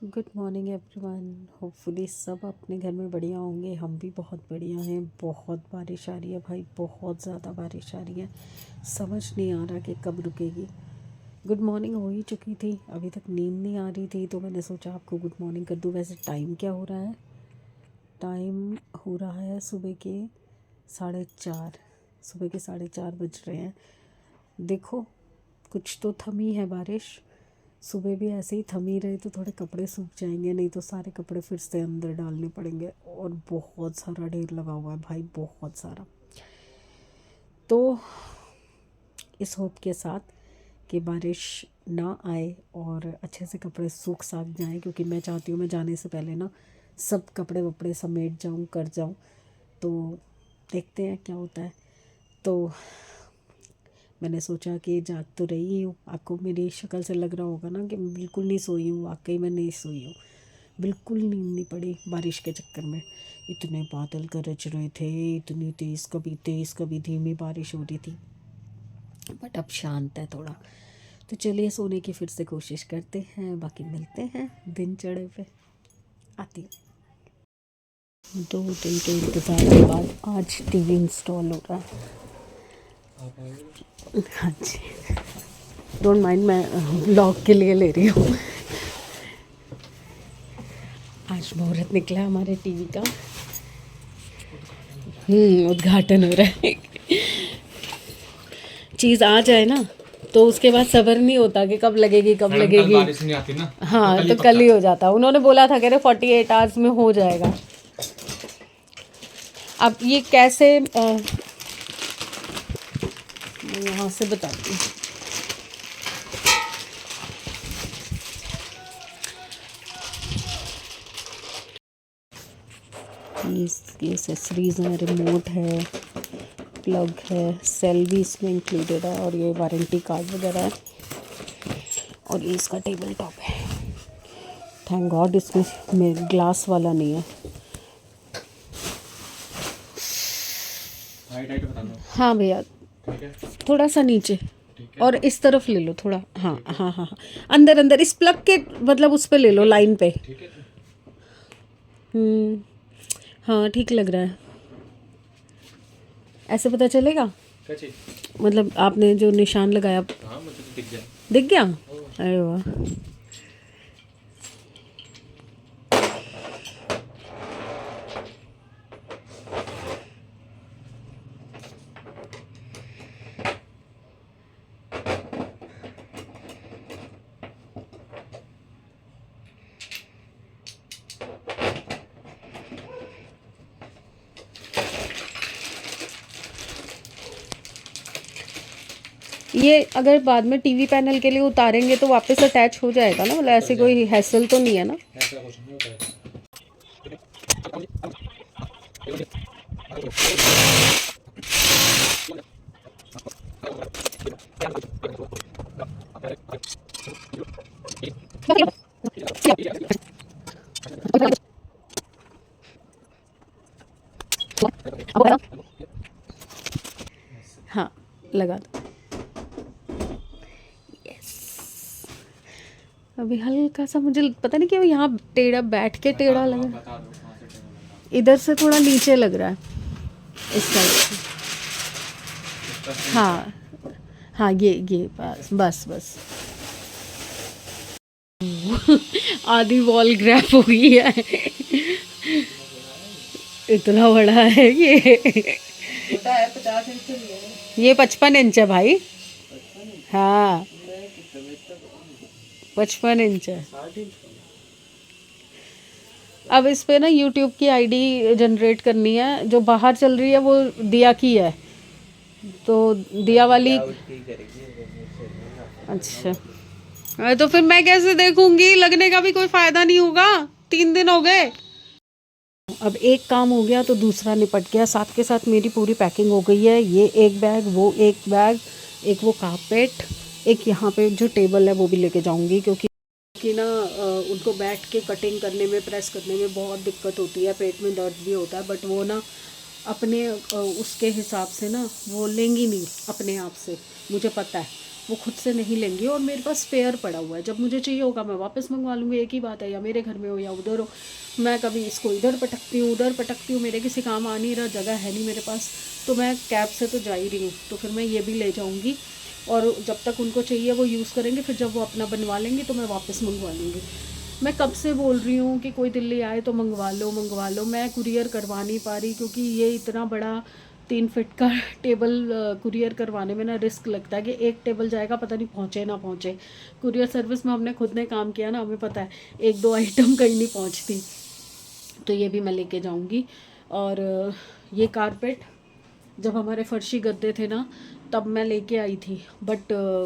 Good morning everyone. Hopefully सब अपने घर में बढ़िया होंगे। हम भी बहुत बढ़िया हैं। बहुत बारिश आ रही है भाई, बहुत ज़्यादा बारिश आ रही है। समझ नहीं आ रहा कि कब रुकेगी। गुड मॉर्निंग हो ही चुकी थी, अभी तक नींद नहीं आ रही थी, तो मैंने सोचा आपको गुड मॉर्निंग कर दूं। वैसे टाइम क्या हो रहा है? टाइम हो रहा है सुबह के 4:30। सुबह के 4:30 बज रहे हैं। देखो, कुछ तो थमी है बारिश। सुबह भी ऐसे ही थमी रहे तो थोड़े कपड़े सूख जाएंगे, नहीं तो सारे कपड़े फिर से अंदर डालने पड़ेंगे। और बहुत सारा ढेर लगा हुआ है भाई, बहुत सारा। तो इस होप के साथ कि बारिश ना आए और अच्छे से कपड़े सूख साख जाएं, क्योंकि मैं चाहती हूँ मैं जाने से पहले ना सब कपड़े वपड़े समेट जाऊँ, कर जाऊँ। तो देखते हैं क्या होता है। तो मैंने सोचा कि जाग तो रही हूँ, आपको मेरी शक्ल से लग रहा होगा ना कि मैं बिल्कुल नहीं सोई हूँ। वाकई मैं नहीं सोई हूँ, बिल्कुल नींद नहीं पड़ी बारिश के चक्कर में। इतने बादल गरज रहे थे, इतनी तेज़ कभी धीमी बारिश हो रही थी, बट अब शांत है थोड़ा। तो चलिए सोने की फिर से कोशिश करते हैं, बाकी मिलते हैं दिन चढ़े पे। आती हूँ। 2 दिन के इंतज़ार के बाद आज टीवी इंस्टॉल हो रहा है। हाँ जी, डोंट माइंड, मैं ब्लॉग के लिए ले रही हूँ। आज मुहूर्त निकला हमारे टीवी का। उद्घाटन हो रहा है। चीज़ आ जाए ना तो उसके बाद सब्र नहीं होता कि कब लगेगी कब लगेगी। बारिश नहीं आती ना, हाँ, तो कल ही हो जाता। उन्होंने बोला था, कह रहे 48 आवर्स में हो जाएगा। अब ये कैसे मैं यहाँ से बताती हूँ। ये एसेसरीज हैं, रिमोट है, प्लग है, सेल भी इसमें इंक्लूडेड है, और ये वारंटी कार्ड वगैरह है। और ये इसका टेबल टॉप है। थैंक गॉड इसमें ग्लास वाला नहीं है। हाँ भैया, थोड़ा सा नीचे और इस तरफ ले लो थोड़ा। हाँ हाँ हाँ हाँ, अंदर अंदर इस प्लग के मतलब उस पे ले लो, लाइन पे। हाँ ठीक लग रहा है। ऐसे पता चलेगा मतलब आपने जो निशान लगाया। हाँ, मुझे तो दिख गया। दिख गया? अरे वाह। ये अगर बाद में टीवी पैनल के लिए उतारेंगे तो वापस अटैच हो जाएगा ना? मतलब ऐसे कोई हैसल तो नहीं है ना? ऐसा कुछ नहीं होता है। हाँ, लगा दो। अभी हल्का सा मुझे पता नहीं क्यों यहाँ टेढ़ा बैठ के टेढ़ा लग रहा है। बता दो कहाँ से टेबल लगा। इधर से थोड़ा नीचे लग रहा है, इस साइड से। हाँ हाँ, ये बस बस बस। आधी वॉल ग्रैप हो गई है। इतना बड़ा है ये। है 50 इंच की है। ये 55 इंच है भाई। हाँ, 55 इंच है। अब इस पे ना यूट्यूब की आईडी जनरेट करनी है। जो बाहर चल रही है वो दिया की है, तो दिया वाली। अच्छा, अरे तो फिर मैं कैसे देखूंगी? लगने का भी कोई फायदा नहीं होगा, 3 दिन हो गए। अब एक काम हो गया तो दूसरा निपट गया। साथ के साथ मेरी पूरी पैकिंग हो गई है। ये एक बैग, वो एक बैग, एक वो कारपेट, एक यहाँ पे जो टेबल है वो भी लेके जाऊंगी, क्योंकि ना उनको बैठ के कटिंग करने में, प्रेस करने में बहुत दिक्कत होती है। पेट में दर्द भी होता है, बट वो ना अपने उसके हिसाब से ना वो लेंगी नहीं अपने आप से, मुझे पता है। वो खुद से नहीं लेंगी, और मेरे पास स्पेयर पड़ा हुआ है, जब मुझे चाहिए होगा मैं वापस मंगवा लूँगी। एक ही बात है, या मेरे घर में हो या उधर हो। मैं कभी इसको इधर पटकती हूँ उधर पटकती हूँ, मेरे किसी काम आ नहीं रहा, जगह है नहीं मेरे पास, तो मैं कैब से तो जा ही रही हूँ, तो फिर मैं ये भी ले जाऊँगी। और जब तक उनको चाहिए वो यूज़ करेंगे, फिर जब वो अपना बनवा लेंगे तो मैं वापस मंगवा लूँगी। मैं कब से बोल रही हूँ कि कोई दिल्ली आए तो मंगवा लो। मैं कुरियर करवा नहीं पा रही, क्योंकि ये इतना बड़ा 3 फीट का टेबल कुरियर करवाने में ना रिस्क लगता है कि एक टेबल जाएगा, पता नहीं पहुँचे ना पहुँचे। कुरियर सर्विस में हमने खुद ने काम किया ना, हमें पता है 1-2 आइटम कहीं नहीं पहुँचती। तो ये भी मैं लेके जाऊँगी। और ये कारपेट जब हमारे फर्शी गद्दे थे ना, तब मैं लेके आई थी, बट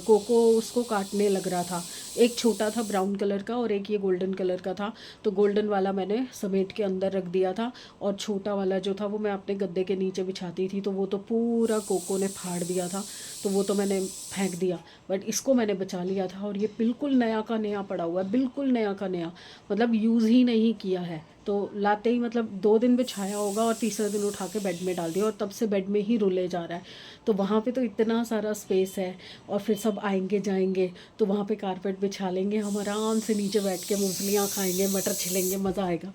कोको उसको काटने लग रहा था। एक छोटा था ब्राउन कलर का और एक ये गोल्डन कलर का था, तो गोल्डन वाला मैंने समेट के अंदर रख दिया था, और छोटा वाला जो था वो मैं अपने गद्दे के नीचे बिछाती थी, तो वो तो पूरा कोको ने फाड़ दिया था, तो वो तो मैंने फेंक दिया। बट इसको मैंने बचा लिया था, और ये बिल्कुल नया का नया पड़ा हुआ है, बिल्कुल नया का नया, मतलब यूज़ ही नहीं किया है। तो लाते ही मतलब 2 दिन बिछाया होगा और तीसरे दिन उठा के बेड में डाल दिया, और तब से बेड में ही रुले जा रहा है। तो वहाँ पे तो इतना सारा स्पेस है, और फिर सब आएंगे जाएंगे तो वहाँ पे कारपेट बिछा लेंगे, हम आराम से नीचे बैठ के मूंगफलियाँ खाएंगे, मटर छिलेंगे, मज़ा आएगा।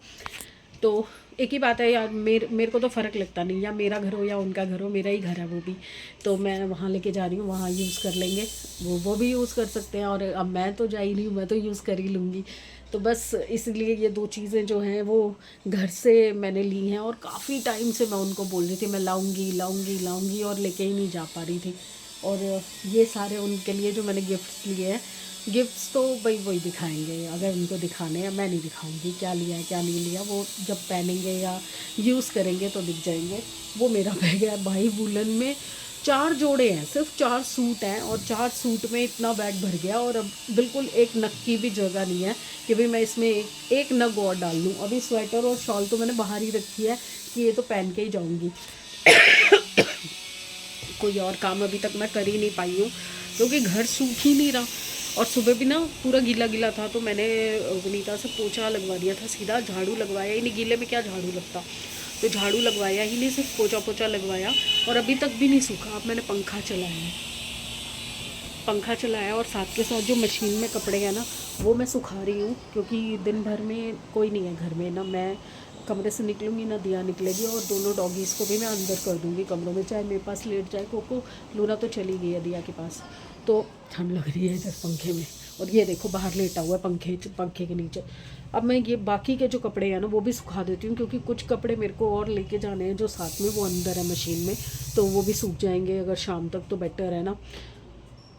तो एक ही बात है यार, मेरे को तो फ़र्क लगता नहीं, या मेरा घर हो या उनका घर हो, मेरा ही घर है वो भी, तो मैं वहाँ लेके जा रही हूँ, वहाँ यूज़ कर लेंगे, वो भी यूज़ कर सकते हैं, और अब मैं तो जा ही नहीं हूँ, मैं तो यूज़ कर ही लूँगी। तो बस इसलिए ये 2 चीज़ें जो हैं वो घर से मैंने ली हैं, और काफ़ी टाइम से मैं उनको बोल रही थी मैं लाऊंगी, और लेके ही नहीं जा पा रही थी। और ये सारे उनके लिए जो मैंने गिफ्ट्स लिए हैं, गिफ्ट्स तो भाई वही दिखाएंगे, अगर उनको दिखाने हैं, मैं नहीं दिखाऊंगी क्या लिया है क्या नहीं लिया, वो जब पहनेंगे या यूज़ करेंगे तो दिख जाएंगे। वो मेरा बैग है भाई, वुलन में 4 जोड़े हैं, सिर्फ 4 सूट हैं, और 4 सूट में इतना बैग भर गया, और अब बिल्कुल एक नग की भी जगह नहीं है कि भाई मैं इसमें एक नग और डाल लूँ। अभी स्वेटर और शॉल तो मैंने बाहर ही रखी है कि ये तो पहन के ही जाऊँगी। कोई और काम अभी तक मैं कर ही नहीं पाई हूँ, क्योंकि घर सूख ही नहीं रहा, और सुबह भी ना पूरा गीला गीला था, तो मैंने वनीता से पोछा लगवा दिया था, सीधा झाड़ू लगवाया ही नहीं, गीले में क्या झाड़ू लगता, तो झाड़ू लगवाया ही नहीं, सिर्फ पोछा लगवाया, और अभी तक भी नहीं सूखा। अब मैंने पंखा चलाया और साथ के साथ जो मशीन में कपड़े हैं ना वो मैं सुखा रही हूँ, क्योंकि दिन भर में कोई नहीं है घर में ना, मैं कमरे से निकलूँगी ना दिया निकलेगी, और दोनों डॉगीज़ को भी मैं अंदर कर दूँगी कमरों में, चाहे मेरे पास लेट जाए कोको। लूना तो चली गई है दिया के पास, तो ठंड लग रही है इधर पंखे में, और ये देखो बाहर लेटा हुआ है पंखे के नीचे। अब मैं ये बाकी के जो कपड़े हैं ना वो भी सुखा देती हूँ, क्योंकि कुछ कपड़े मेरे को और लेके जाने हैं जो साथ में, वो अंदर है मशीन में, तो वो भी सूख जाएंगे अगर शाम तक, तो बेटर है ना।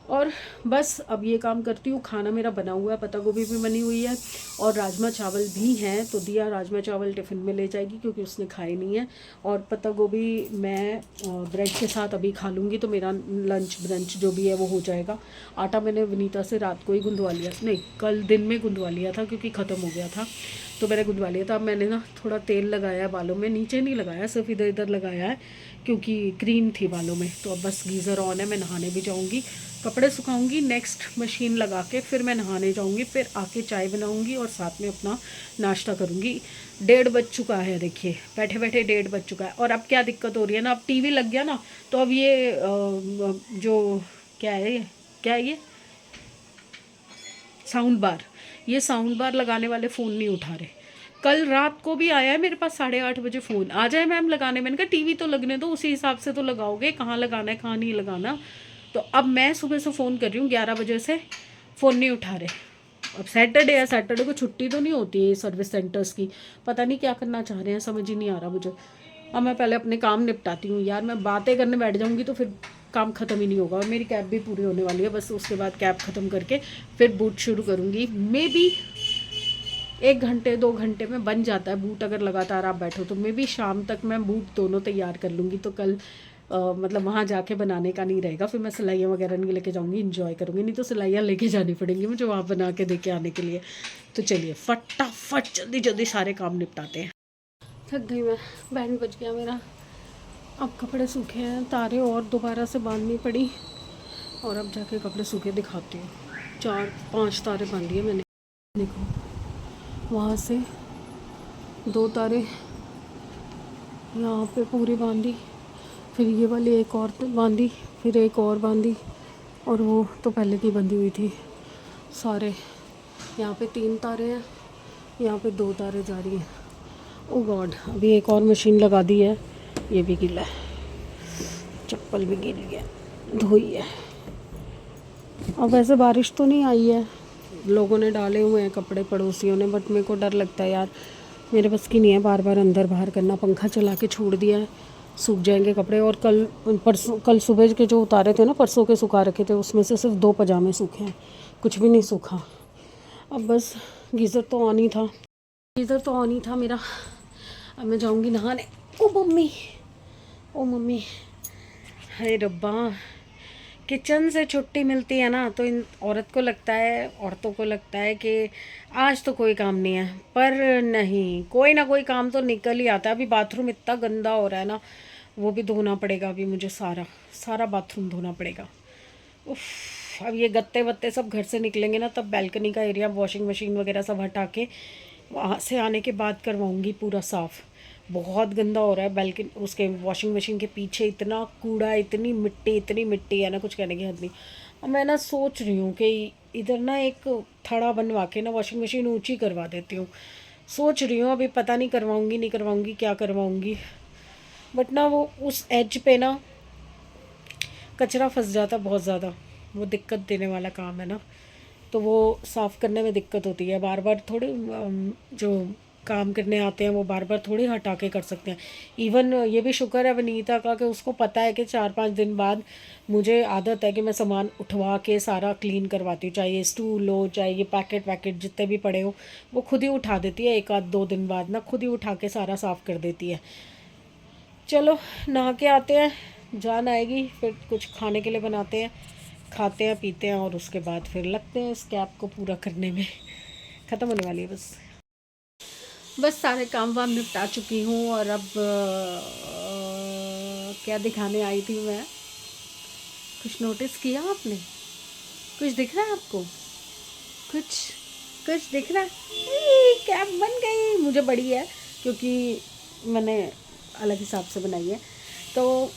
और बस अब ये काम करती हूँ। खाना मेरा बना हुआ है, पत्ता गोभी भी बनी हुई है, और राजमा चावल भी हैं, तो दिया राजमा चावल टिफ़िन में ले जाएगी, क्योंकि उसने खाए नहीं है। और पत्ता गोभी मैं ब्रेड के साथ अभी खा लूँगी, तो मेरा लंच ब्रंच जो भी है वो हो जाएगा। आटा मैंने वनीता से रात को ही गुंदवा लिया, नहीं कल दिन में गुंदवा लिया था, क्योंकि ख़त्म हो गया था, तो मैंने गुंदवा लिया था। अब मैंने ना थोड़ा तेल लगाया बालों में, नीचे नहीं लगाया, सिर्फ इधर इधर लगाया है, क्योंकि क्रीम थी बालों में। तो अब बस गीज़र ऑन है, मैं नहाने भी जाऊँगी, कपड़े सुखाऊंगी, नेक्स्ट मशीन लगा के फिर मैं नहाने जाऊंगी, फिर आके चाय बनाऊंगी और साथ में अपना नाश्ता करूंगी। 1:30 बज चुका है, देखिए बैठे बैठे 1:30 बज चुका है। और अब क्या दिक्कत हो रही है ना, अब टीवी लग गया ना, तो अब ये जो क्या है ये साउंड बार, ये साउंड बार लगाने वाले फ़ोन नहीं उठा रहे। कल रात को भी आया है मेरे पास 8:30 बजे फ़ोन, आ जाए मैम लगाने। मैंने कहा टीवी तो लगने दो, उसी हिसाब से तो लगाओगे, कहाँ लगाना है कहाँ नहीं लगाना। तो अब मैं सुबह से फ़ोन कर रही हूँ 11 बजे से, फ़ोन नहीं उठा रहे। अब सैटरडे है, सैटरडे को छुट्टी तो नहीं होती है सर्विस सेंटर्स की, पता नहीं क्या करना चाह रहे हैं, समझ ही नहीं आ रहा मुझे। अब मैं पहले अपने काम निपटाती हूँ यार, मैं बातें करने बैठ जाऊँगी तो फिर काम ख़त्म ही नहीं होगा। और मेरी कैब भी पूरी होने वाली है, बस उसके बाद कैब ख़त्म करके फिर बूट शुरू करूँगी। मे बी 1 घंटे 2 घंटे में बन जाता है बूट, अगर लगातार आप बैठो तो। मे बी शाम तक मैं बूट दोनों तैयार कर लूँगी, तो कल मतलब वहाँ जाके बनाने का नहीं रहेगा, फिर मैं सिलाइयाँ वगैरह नहीं लेके जाऊँगी, इंजॉय करूँगी। नहीं तो सिलाइयाँ लेके जानी पड़ेंगी मुझे वहाँ बना के दे के आने के लिए। तो चलिए फटाफट जल्दी जल्दी सारे काम निपटाते हैं। थक गई मैं, बैंड बज गया मेरा। अब कपड़े सूखे हैं, तारे और दोबारा से बांधनी पड़ी, और अब जाके कपड़े सूखे दिखाती हूँ। 4-5 तारे बांध दिए मैंने, देखो वहाँ से 2 तारे यहाँ पे पूरी बांधी, फिर ये वाली एक और बांधी, फिर एक और बांधी, और वो तो पहले की बंधी हुई थी सारे। यहाँ पे 3 तारे हैं, यहाँ पे 2 तारे जा रही हैं। ओ गॉड, अभी एक और मशीन लगा दी है, ये भी गीला है, चप्पल भी गीली है, धोई है। अब वैसे बारिश तो नहीं आई है, लोगों ने डाले हुए हैं कपड़े पड़ोसियों ने, बट मेरे को डर लगता है यार, मेरे बस की नहीं है बार बार अंदर बाहर करना। पंखा चला के छोड़ दिया है, सूख जाएंगे कपड़े। और कल सुबह के जो उतारे थे ना, परसों के सुखा रखे थे, उसमें से सिर्फ 2 पजामे सूखे हैं, कुछ भी नहीं सूखा। अब बस गीज़र तो ऑन ही था मेरा। अब मैं जाऊंगी नहाने। ओ मम्मी, अरे रब्बा, किचन से छुट्टी मिलती है ना तो इन औरतों को लगता है कि आज तो कोई काम नहीं है, पर नहीं, कोई ना कोई काम तो निकल ही आता है। अभी बाथरूम इतना गंदा हो रहा है ना, वो भी धोना पड़ेगा अभी मुझे, सारा बाथरूम धोना पड़ेगा। उफ, अब ये गत्ते वत्ते सब घर से निकलेंगे ना, तब बैल्कनी का एरिया, वॉशिंग मशीन वगैरह सब हटा के वहाँ से आने के बाद करवाऊँगी पूरा साफ़। बहुत गंदा हो रहा है बैल्कनी, उसके वॉशिंग मशीन के पीछे इतना कूड़ा, इतनी मिट्टी है ना, कुछ कहने की हद नहीं। अब मैं ना सोच रही हूँ कि इधर ना एक थड़ा बनवा के ना वॉशिंग मशीन ऊंची करवा देती हूँ। सोच रही हूँ, अभी पता नहीं करवाऊँगी क्या करवाऊँगी। बट ना वो उस एज पे ना कचरा फंस जाता बहुत ज़्यादा, वो दिक्कत देने वाला काम है ना, तो वो साफ़ करने में दिक्कत होती है। बार बार थोड़ी जो काम करने आते हैं वो बार बार थोड़ी हटा के कर सकते हैं। इवन ये भी शुक्र है वनीता का कि उसको पता है कि 4-5 दिन बाद मुझे आदत है कि मैं सामान उठवा के सारा क्लीन करवाती हूँ, चाहे ये स्टूल हो, चाहे ये पैकेट वैकेट जितने भी पड़े हो, वो खुद ही उठा देती है। 1-2 दिन बाद ना खुद ही उठा के सारा साफ़ कर देती है। चलो नहा के आते हैं, जान आएगी, फिर कुछ खाने के लिए बनाते हैं, खाते हैं पीते हैं, और उसके बाद फिर लगते हैं इस कैब को पूरा करने में। ख़त्म होने वाली है बस सारे काम वाम निपटा चुकी हूँ। और अब क्या दिखाने आई थी मैं, कुछ नोटिस किया आपने? कुछ दिख रहा है आपको? कुछ दिख रहा है? कैब बन गई, मुझे बड़ी है क्योंकि मैंने अलग हिसाब से बनाई है। तो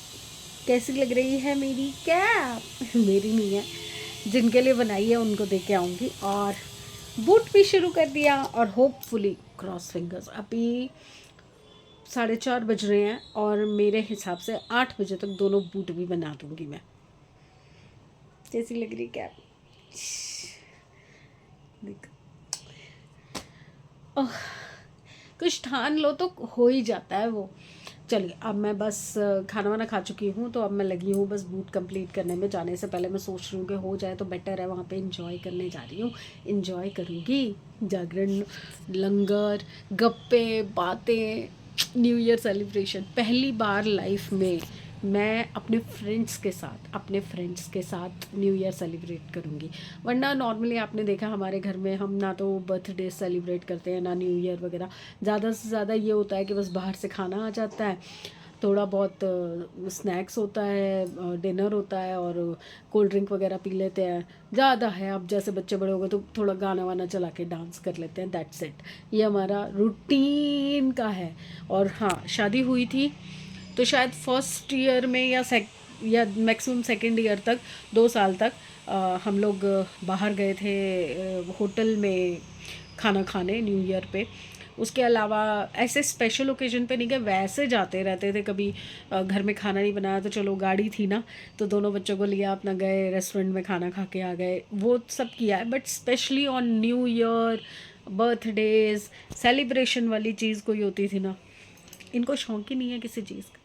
कैसी लग रही है मेरी कैब? मेरी नहीं है, जिनके लिए बनाई है उनको दे के आऊँगी। और बूट भी शुरू कर दिया, और होपफुली क्रॉस फिंगर्स, अभी 4:30 बज रहे हैं और मेरे हिसाब से 8 बजे तक दोनों बूट भी बना दूँगी मैं। कैसी लग रही कैब? देख, कुछ ठान लो तो हो ही जाता है वो। चलिए, अब मैं बस खाना वाना खा चुकी हूँ, तो अब मैं लगी हूँ बस बूट कंप्लीट करने में। जाने से पहले मैं सोच रही हूँ कि हो जाए तो बेटर है, वहाँ पे एंजॉय करने जा रही हूँ, एंजॉय करूँगी, जागरण, लंगर, गप्पे, बातें, न्यू ईयर सेलिब्रेशन। पहली बार लाइफ में मैं अपने फ्रेंड्स के साथ न्यू ईयर सेलिब्रेट करूँगी। वरना नॉर्मली आपने देखा हमारे घर में हम ना तो बर्थडे सेलिब्रेट करते हैं ना न्यू ईयर वगैरह। ज़्यादा से ज़्यादा ये होता है कि बस बाहर से खाना आ जाता है, थोड़ा बहुत स्नैक्स होता है, डिनर होता है, और कोल्ड ड्रिंक वगैरह पी लेते हैं। ज़्यादा है, अब जैसे बच्चे बड़े हो गए तो थोड़ा गाना वाना चला के डांस कर लेते हैं, दैट्स इट। ये हमारा रूटीन का है। और हाँ, शादी हुई थी तो शायद फर्स्ट ईयर में या मैक्सिमम सेकेंड ईयर तक, 2 साल तक हम लोग बाहर गए थे होटल में खाना खाने न्यू ईयर पे। उसके अलावा ऐसे स्पेशल ओकेजन पे नहीं गए, वैसे जाते रहते थे। कभी घर में खाना नहीं बनाया तो चलो, गाड़ी थी ना, तो दोनों बच्चों को लिया, अपना गए रेस्टोरेंट में खाना खा के आ गए, वो सब किया है। But specially on new year, birthdays, celebration वाली चीज़ कोई होती थी ना, इनको शौक ही नहीं है किसी चीज़ का।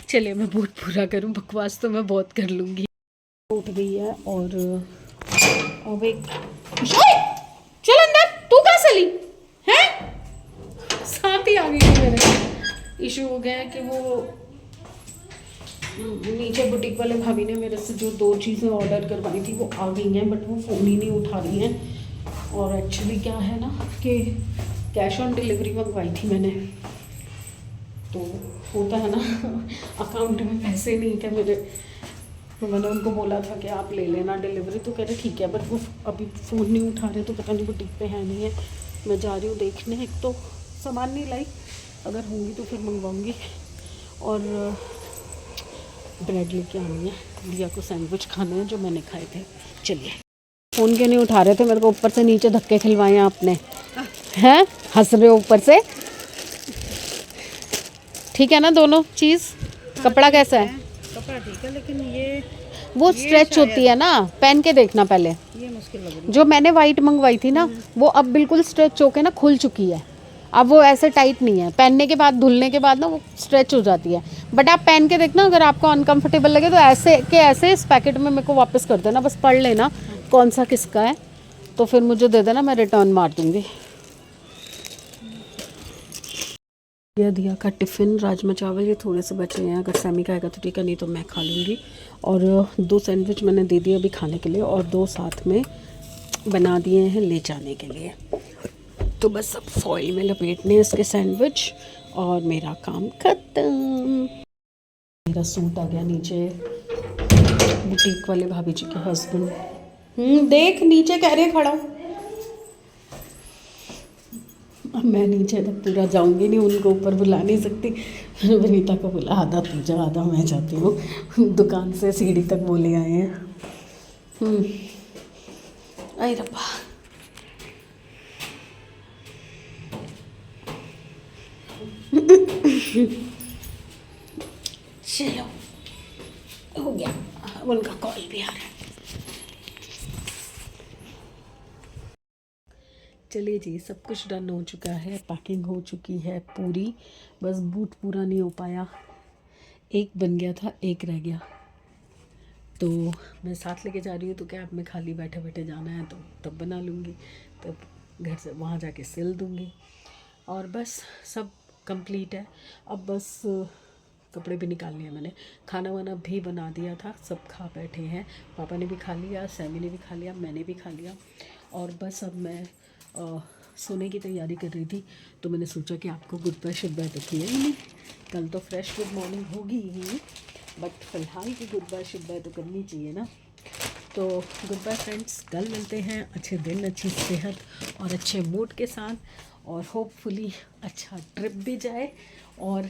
चलिए मैं बहुत पूरा करूं, बकवास तो मैं बहुत कर लूँगी। उठ गई है और अब एक चल अंदर, तू कहाँ चली है? साथ ही आ गई थी मेरे। इशू हो गया है कि वो नीचे बुटीक वाले भाभी ने मेरे से जो 2 चीज़ें ऑर्डर करवाई थी वो आ गई हैं, बट वो फ़ोन ही नहीं उठा रही हैं। और एक्चुअली क्या है ना कि कैश ऑन डिलीवरी मंगवाई थी मैंने, तो होता है ना अकाउंट में पैसे नहीं थे मेरे, तो मैंने उनको बोला था कि आप ले लेना डिलीवरी, तो कह रहे ठीक है, बट वो अभी फ़ोन नहीं उठा रहे, तो पता नहीं बुटीक पे है नहीं है। मैं जा रही हूँ देखने, एक तो सामान नहीं लाई, अगर होंगी तो फिर मंगवाऊँगी। और ब्रेड लेके आनी है, दिया को सैंडविच खाने हैं जो मैंने खाए थे। चलिए, फ़ोन क्यों नहीं उठा रहे थे? मेरे को ऊपर से नीचे धक्के खिलवाए हैं आपने, हैं? हंस रहे हो ऊपर से? ठीक है ना दोनों चीज़? कपड़ा कैसा है? कपड़ा ठीक है, लेकिन ये वो स्ट्रेच होती है ना, पहन के देखना पहले। ये मुश्किल लग रही जो मैंने वाइट मंगवाई थी ना, वो अब बिल्कुल स्ट्रेच होके ना खुल चुकी है। अब वो ऐसे टाइट नहीं है, पहनने के बाद धुलने के बाद ना वो स्ट्रेच हो जाती है। बट आप पहन के देखना, अगर आपको अनकंफर्टेबल लगे तो ऐसे के ऐसे इस पैकेट में मेरे को वापस कर देना, बस पढ़ लेना कौन सा किसका है, तो फिर मुझे दे देना, मैं रिटर्न मार दूँगी। यह दिया का टिफ़िन राजमा चावल ये थोड़े से बचे हैं, अगर सैमी खाएगा तो ठीक है, नहीं तो मैं खा लूँगी। और 2 सैंडविच मैंने दे दिए अभी खाने के लिए, और 2 साथ में बना दिए हैं ले जाने के लिए। तो बस अब फॉइल में लपेटने इसके सैंडविच और मेरा काम ख़त्म। मेरा सूट आ गया नीचे, बुटीक वाले भाभी जी के हस्बैंड। देख नीचे कह रहे खड़ा हूँ। अब मैं नीचे तक पूरा जाऊंगी नहीं, उनको ऊपर बुला नहीं सकती। वनीता को बुला, आधा तू जा आधा मैं जाती हूँ। दुकान से सीढ़ी तक वो ले आए हैं। अरे रब्बा, चलो हो गया, उनका कॉल भी आ रहा है। चलिए जी, सब कुछ डन हो चुका है, पैकिंग हो चुकी है पूरी, बस बूट पूरा नहीं हो पाया, एक बन गया था, एक रह गया, तो मैं साथ लेके जा रही हूँ। तो कैब में खाली बैठे बैठे जाना है तो तब बना लूँगी, तब घर से वहाँ जाके सिल दूँगी, और बस सब कंप्लीट है। अब बस कपड़े भी निकालने हैं मैंने, खाना वाना भी बना दिया था, सब खा बैठे हैं, पापा ने भी खा लिया, सैमी ने भी खा लिया, मैंने भी खा लिया, और बस अब मैं सोने की तैयारी कर रही थी। तो मैंने सोचा कि आपको गुड बाय शुड बाय तो किया ही नहीं, कल तो फ्रेश गुड मॉर्निंग होगी ही, बट फ़िलहाल की गुड बाय शुड बाय तो करनी चाहिए ना। तो गुड बाय फ्रेंड्स, कल मिलते हैं, अच्छे दिन, अच्छी सेहत और अच्छे मूड के साथ, और होपफुली अच्छा ट्रिप भी जाए और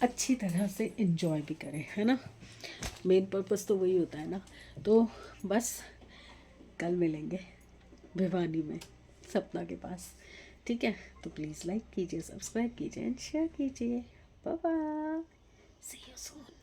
अच्छी तरह से इन्जॉय भी करें, है ना। मेन पर्पस तो वही होता है ना। तो बस कल मिलेंगे भिवानी में, सपना के पास, ठीक है। तो प्लीज़ लाइक कीजिए, सब्सक्राइब कीजिए एंड शेयर कीजिए। Bye bye, see you soon.